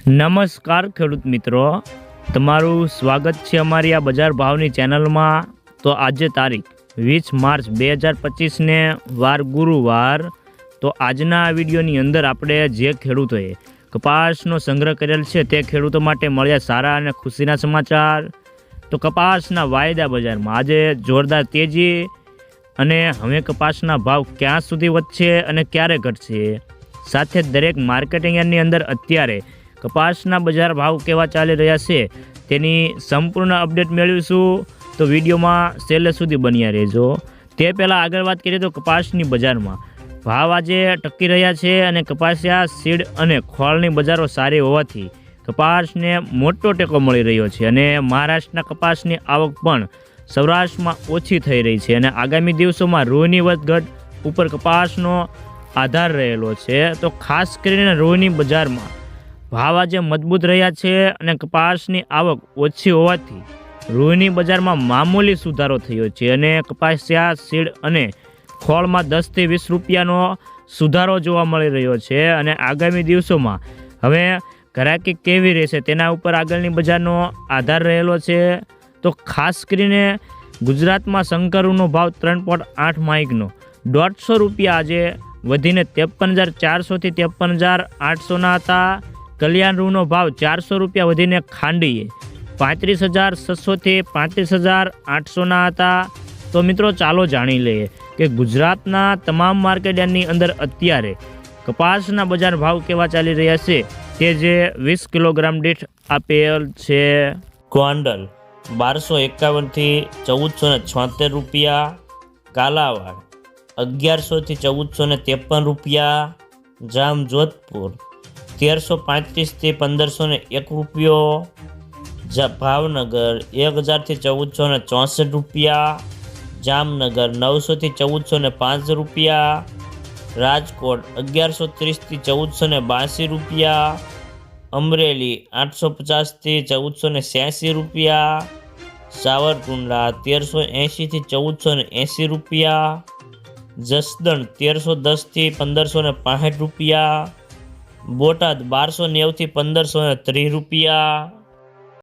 નમસ્કાર ખેડૂત મિત્રો, તમારું સ્વાગત છે અમારી આ બજાર ભાવની ચેનલમાં। તો આજે તારીખ 20 માર્ચ 2025ને વાર ગુરુવાર। તો આજના આ વિડીયોની અંદર આપણે જે ખેડૂતોએ કપાસનો સંગ્રહ કરેલ છે તે ખેડૂતો માટે મળ્યા સારા અને ખુશીના સમાચાર। તો કપાસના વાયદા બજારમાં આજે જોરદાર તેજી અને હવે કપાસના ભાવ ક્યાં સુધી વધશે અને ક્યારે ઘટશે, સાથે દરેક માર્કેટિંગ યાર્ડની અંદર અત્યારે કપાસના બજાર ભાવ કેવા ચાલી રહ્યા છે તેની સંપૂર્ણ અપડેટ મેળવીશું। તો વિડીયોમાં છેલ્લે સુધી બન્યા રહેજો। તે પહેલાં આગળ વાત કરીએ તો કપાસની બજારમાં ભાવ આજે ટકી રહ્યા છે અને કપાસિયા સીડ અને ખોળની બજારો સારી હોવાથી કપાસને મોટો ટેકો મળી રહ્યો છે અને મહારાષ્ટ્રના કપાસની આવક પણ સૌરાષ્ટ્રમાં ઓછી થઈ રહી છે અને આગામી દિવસોમાં રૂની વધઘટ ઉપર કપાસનો આધાર રહેલો છે। તો ખાસ કરીને રૂની બજારમાં ભાવ આજે મજબૂત રહ્યા છે અને કપાસની આવક ઓછી હોવાથી રૂની બજારમાં મામૂલી સુધારો થયો છે અને કપાસિયા સીડ અને ખોળમાં 10 થી 20 રૂપિયાનો સુધારો જોવા મળી રહ્યો છે અને આગામી દિવસોમાં હવે ગ્રાહકી કેવી રહેશે તેના ઉપર આગળની બજારનો આધાર રહેલો છે। તો ખાસ કરીને ગુજરાતમાં શંકરનો ભાવ 3.8 માઇકનો 150 રૂપિયા આજે વધીને 53,400 થી 53,800ના હતા। કલ્યાણ રૂનો ભાવ 400 રૂપિયા વધીને ખાંડીએ 35,600 થી 35,800ના હતા। તો મિત્રો ચાલો જાણી લઈએ કે ગુજરાતના તમામ માર્કેટ યાર્ડની અંદર અત્યારે કપાસના બજાર ભાવ કેવા ચાલી રહ્યા છે તે જે 20 કિલોગ્રામ દીઠ આપેલ છે। ગોંડલ 1251 થી 1476 રૂપિયા, કાલાવાડ 1100 થી 1453 રૂપિયા, જામજોધપુર 1335 થી 1501 રૂપિયો, ભાવનગર 1000 થી 1464 રૂપિયા, જામનગર 900 થી 1405 રૂપિયા, રાજકોટ 1130 થી 1482 રૂપિયા, અમરેલી 850 થી 1486 રૂપિયા, સાવરકુંડલા 1380 થી 1480 રૂપિયા, જસદણ 1310 થી 1565 રૂપિયા, બોટાદ 1290 થી 1530 રૂપિયા,